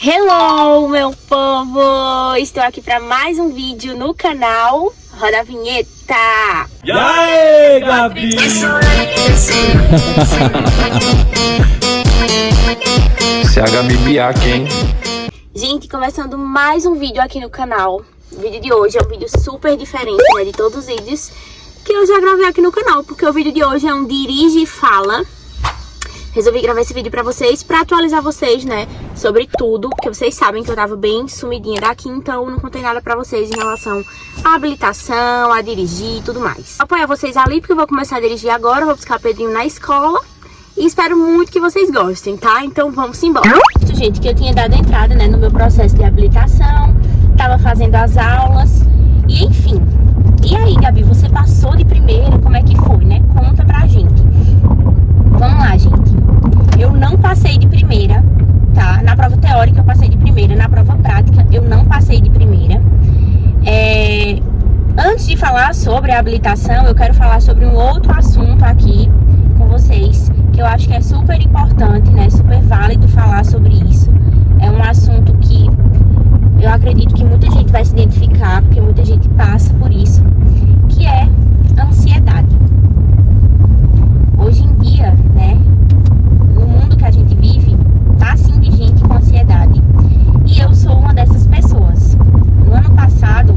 Hello, meu povo! Estou aqui para mais um vídeo no canal. Roda a vinheta! E aí, Gabi? Se a Gabi biaca, hein? Gente, começando mais um vídeo aqui no canal. O vídeo de hoje é um vídeo super diferente, né, de todos os vídeos que eu já gravei aqui no canal, porque o vídeo de hoje é um dirige e fala. Resolvi gravar esse vídeo pra vocês, pra atualizar vocês, né, sobre tudo, porque vocês sabem que eu tava bem sumidinha daqui, então não contei nada pra vocês em relação à habilitação, a dirigir e tudo mais. Vou apoiar vocês ali, porque eu vou começar a dirigir agora, vou buscar Pedrinho na escola e espero muito que vocês gostem, tá? Então vamos embora. Gente, que eu tinha dado entrada, né, no meu processo de habilitação, tava fazendo as aulas e enfim. E aí, Gabi, você passou de primeira, como é que foi, né? Conta pra gente. Vamos lá, gente. Eu não passei de primeira, tá? Na prova teórica eu passei de primeira, na prova prática eu não passei de primeira. Antes de falar sobre a habilitação, eu quero falar sobre um outro assunto aqui com vocês, que eu acho que é super importante, né? Super válido falar sobre isso. É um assunto que eu acredito que muita gente vai se identificar, porque muita gente passa por isso, que é a ansiedade. Hoje em dia, né, no mundo que a gente vive, tá assim de gente com ansiedade. E eu sou uma dessas pessoas. No ano passado,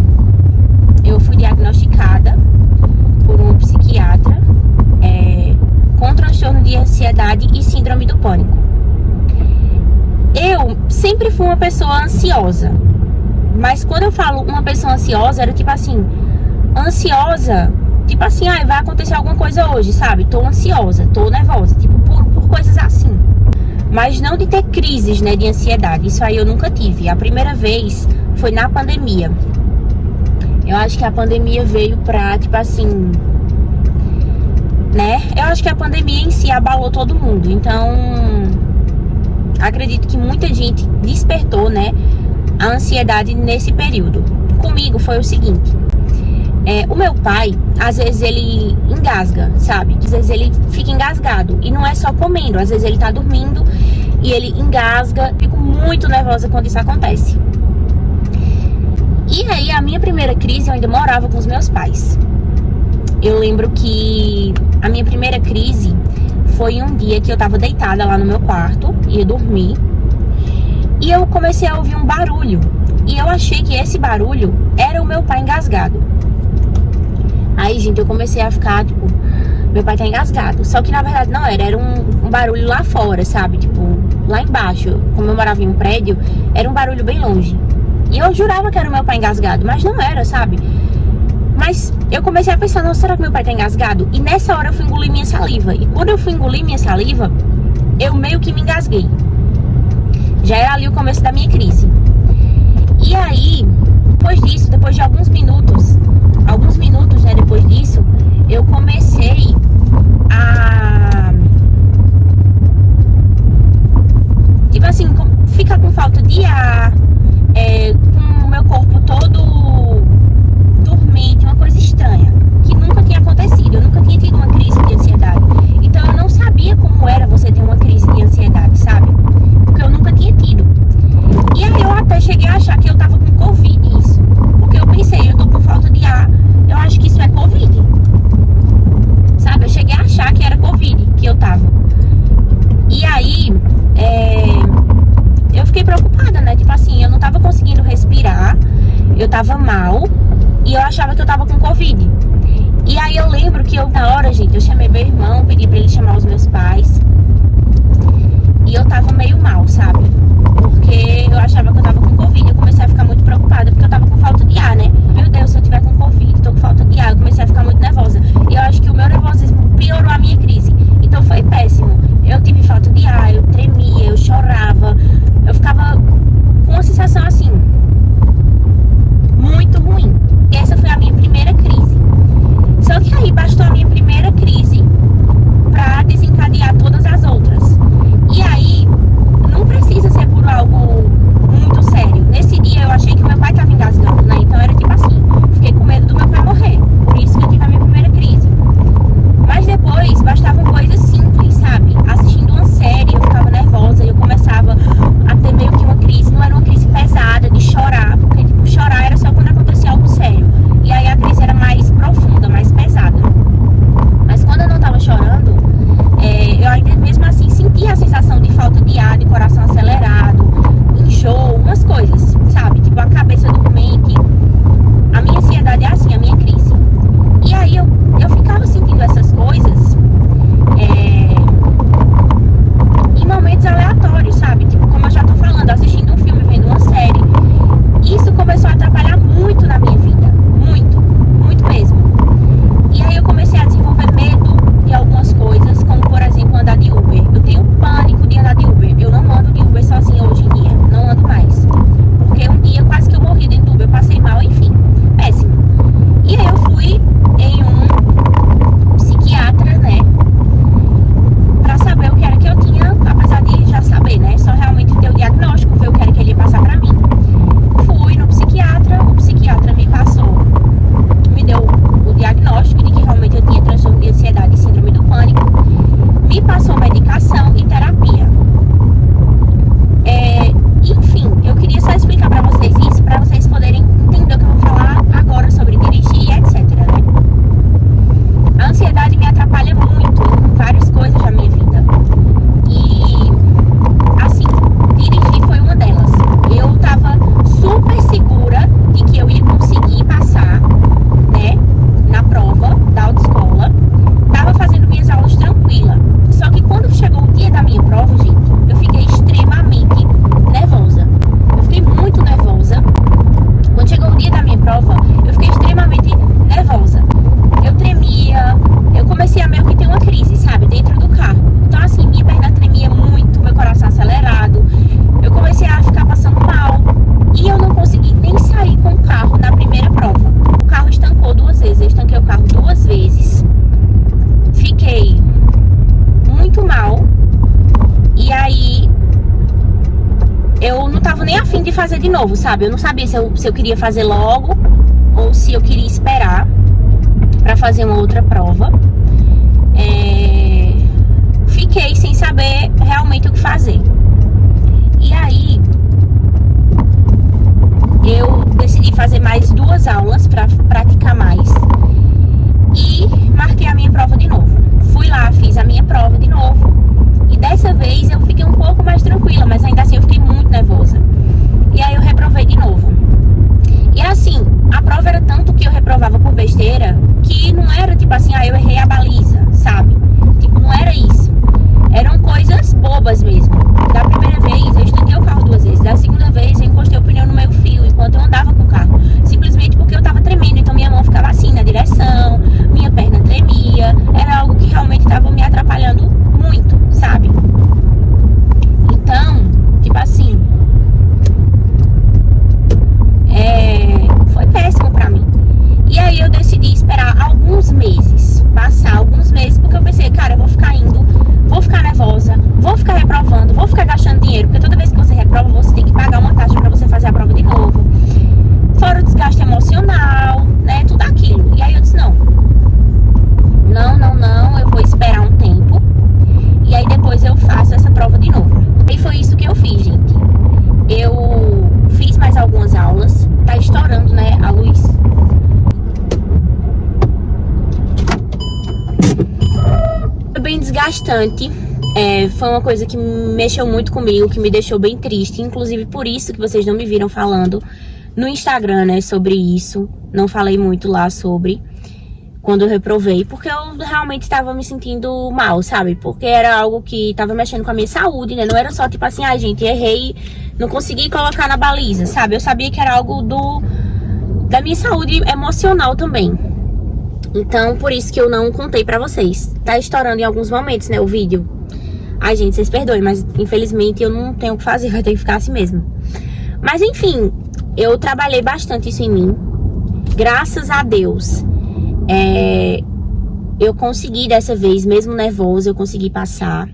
eu fui diagnosticada por um psiquiatra com transtorno de ansiedade e síndrome do pânico. Eu sempre fui uma pessoa ansiosa. Mas quando eu falo uma pessoa ansiosa, era tipo assim, ansiosa, tipo assim, vai acontecer alguma coisa hoje, sabe? Tô ansiosa, tô nervosa, tipo, por coisas assim. Mas não de ter crises, né, de ansiedade. Isso aí eu nunca tive. A primeira vez foi na pandemia. Eu acho que a pandemia veio pra, tipo assim, né? Eu acho que a pandemia em si abalou todo mundo. Então, acredito que muita gente despertou, né, a ansiedade nesse período. Comigo foi o seguinte. O meu pai, às vezes ele engasga, sabe? Às vezes ele fica engasgado. E não é só comendo, às vezes ele tá dormindo e ele engasga. Fico muito nervosa quando isso acontece. E aí, a minha primeira crise, eu ainda morava com os meus pais. Eu lembro que a minha primeira crise foi um dia que eu tava deitada lá no meu quarto, ia dormir, e eu comecei a ouvir um barulho. E eu achei que esse barulho era o meu pai engasgado. Aí, gente, eu comecei a ficar, tipo, meu pai tá engasgado. Só que, na verdade, não era um barulho lá fora, sabe? Tipo, lá embaixo, como eu morava em um prédio, era um barulho bem longe. E eu jurava que era o meu pai engasgado, mas não era, sabe? Mas eu comecei a pensar, não, será que meu pai tá engasgado? E nessa hora eu fui engolir minha saliva. E quando eu fui engolir minha saliva, eu meio que me engasguei. Já era ali o começo da minha crise. E aí, depois disso, depois de alguns minutos, né, depois disso, eu comecei a, tipo assim, ficar com falta de ar, com o meu corpo todo dormente, uma coisa estranha, que nunca tinha acontecido. Eu nunca tinha tido uma crise de ansiedade. Então eu não sabia como era você ter uma crise de ansiedade, sabe? Porque eu nunca tinha tido. E aí eu até cheguei a achar que eu tava com Covid, isso. Porque eu pensei, eu tô com falta de ar, eu acho que isso é Covid. Sabe? Eu cheguei a achar que era Covid que eu tava. E aí, eu fiquei preocupada, né? Tipo assim, eu não tava conseguindo respirar, eu tava mal e eu achava que eu tava com Covid. E aí eu lembro que na hora, gente, eu chamei meu irmão, pedi pra ele chamar os meus pais. E eu tava meio mal, sabe? Porque eu achava que eu tava com Covid. Eu comecei a ficar muito preocupada, porque eu tava com falta de ar, né? Meu Deus, se eu tiver com Covid, tô com falta de ar. Eu comecei a ficar muito nervosa. E eu acho que o meu nervosismo piorou a minha crise. Então foi péssimo. Eu tive falta de ar, eu tremia, eu chorava. Eu ficava com uma sensação assim, muito ruim. E essa foi a minha primeira crise. Só que aí bastou a minha primeira crise pra desencadear todas as outras. E aí, não precisa ser eu não tava nem afim de fazer de novo, sabe? Eu não sabia se eu queria fazer logo ou se eu queria esperar pra fazer uma outra prova. Fiquei sem saber realmente o que fazer. E aí, eu decidi fazer mais 2 aulas pra praticar mais. E marquei a minha prova de novo. Fui lá, fiz a minha prova de novo. E dessa vez eu fiquei um pouco mais tranquila, mas ainda assim eu fiquei muito nervosa. E aí eu reprovei de novo. E assim, a prova era tanto que eu reprovava por besteira, que não era tipo assim, eu errei a baliza, sabe? Tipo, não era isso. Eram coisas bobas mesmo. Da primeira vez eu estourei o carro 2 vezes. Da segunda vez eu encostei o pneu no meio fio enquanto eu andava com o carro. Simplesmente porque eu tava tremendo, então minha mão ficava assim na direção, minha perna tremia. Era algo que realmente tava me atrapalhando muito, sabe? Então, tipo assim, foi péssimo pra mim. E aí eu decidi esperar alguns meses, passar alguns meses, porque eu pensei, cara, eu vou ficar indo, vou ficar nervosa, vou ficar reprovando, vou ficar gastando dinheiro, porque toda vez que você reprova, você tem que pagar uma taxa pra você fazer a prova de novo. Fora o desgaste emocional, né, tudo aquilo. E aí eu disse, não, eu vou esperar um tempo, e aí depois eu faço essa prova de novo. E foi isso que eu fiz, gente. Eu fiz mais algumas aulas, tá estourando, né, a luz. Foi bem desgastante, foi uma coisa que mexeu muito comigo, que me deixou bem triste, inclusive por isso que vocês não me viram falando no Instagram, né, sobre isso. Não falei muito lá sobre quando eu reprovei, porque eu realmente estava me sentindo mal, sabe? Porque era algo que estava mexendo com a minha saúde, né? Não era só tipo assim, gente, errei, não consegui colocar na baliza, sabe? Eu sabia que era algo da minha saúde emocional também. Então, por isso que eu não contei pra vocês. Tá estourando em alguns momentos, né, o vídeo. Ai, gente, vocês perdoem, mas infelizmente eu não tenho o que fazer, vai ter que ficar assim mesmo. Mas enfim, eu trabalhei bastante isso em mim. Graças a Deus, eu consegui dessa vez, mesmo nervosa, eu consegui passar.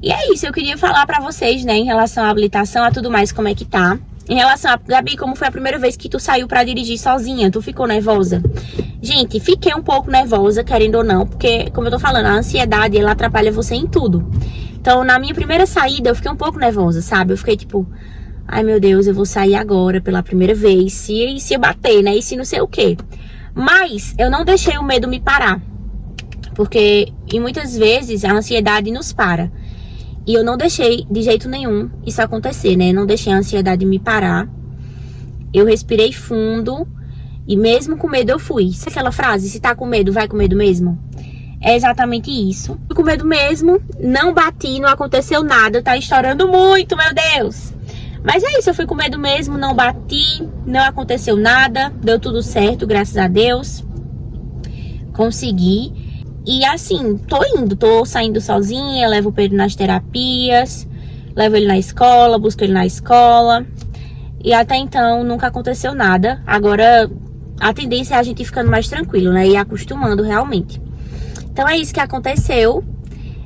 E é isso, eu queria falar pra vocês, né, em relação à habilitação, a tudo mais, como é que tá. Em relação a, Gabi, como foi a primeira vez que tu saiu pra dirigir sozinha? Tu ficou nervosa? Gente, fiquei um pouco nervosa, querendo ou não, porque, como eu tô falando, a ansiedade, ela atrapalha você em tudo. Então, na minha primeira saída, eu fiquei um pouco nervosa, sabe? Eu fiquei tipo, ai meu Deus, eu vou sair agora pela primeira vez, se eu bater, né? E se não sei o quê. Mas, eu não deixei o medo me parar. Porque, e muitas vezes, a ansiedade nos para. E eu não deixei de jeito nenhum isso acontecer, né? Eu não deixei a ansiedade me parar. Eu respirei fundo e mesmo com medo eu fui. Sabe aquela frase, se tá com medo, vai com medo mesmo? É exatamente isso. Fui com medo mesmo, não bati, não aconteceu nada. Tá estourando muito, meu Deus! Mas é isso, eu fui com medo mesmo, não bati, não aconteceu nada. Deu tudo certo, graças a Deus. Consegui. E assim, tô saindo sozinha, levo o Pedro nas terapias, levo ele na escola, busco ele na escola. E até então nunca aconteceu nada. Agora a tendência é a gente ir ficando mais tranquilo, né? E acostumando realmente. Então é isso que aconteceu.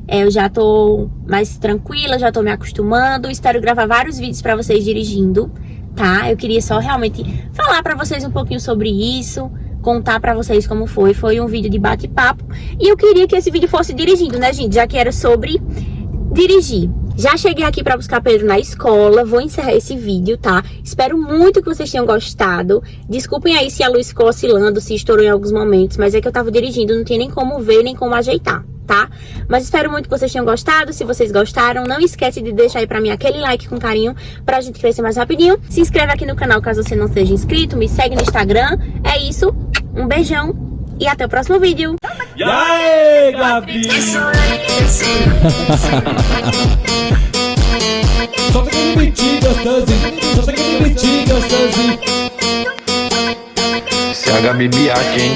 Eu já tô mais tranquila, já tô me acostumando. Espero gravar vários vídeos pra vocês dirigindo, tá? Eu queria só realmente falar pra vocês um pouquinho sobre isso, contar pra vocês como foi. Foi um vídeo de bate-papo. E eu queria que esse vídeo fosse dirigindo, né, gente? Já que era sobre dirigir. Já cheguei aqui pra buscar Pedro na escola. Vou encerrar esse vídeo, tá? Espero muito que vocês tenham gostado. Desculpem aí se a luz ficou oscilando, se estourou em alguns momentos. Mas é que eu tava dirigindo, não tinha nem como ver, nem como ajeitar, tá? Mas espero muito que vocês tenham gostado. Se vocês gostaram, não esquece de deixar aí pra mim aquele like com carinho pra gente crescer mais rapidinho. Se inscreve aqui no canal caso você não seja inscrito. Me segue no Instagram. É isso. Um beijão e até o próximo vídeo. E aí, Gabi? Solta aquele beat gostosinho. Solta aquele beat gostosinho. Se a Gabi Biak, hein?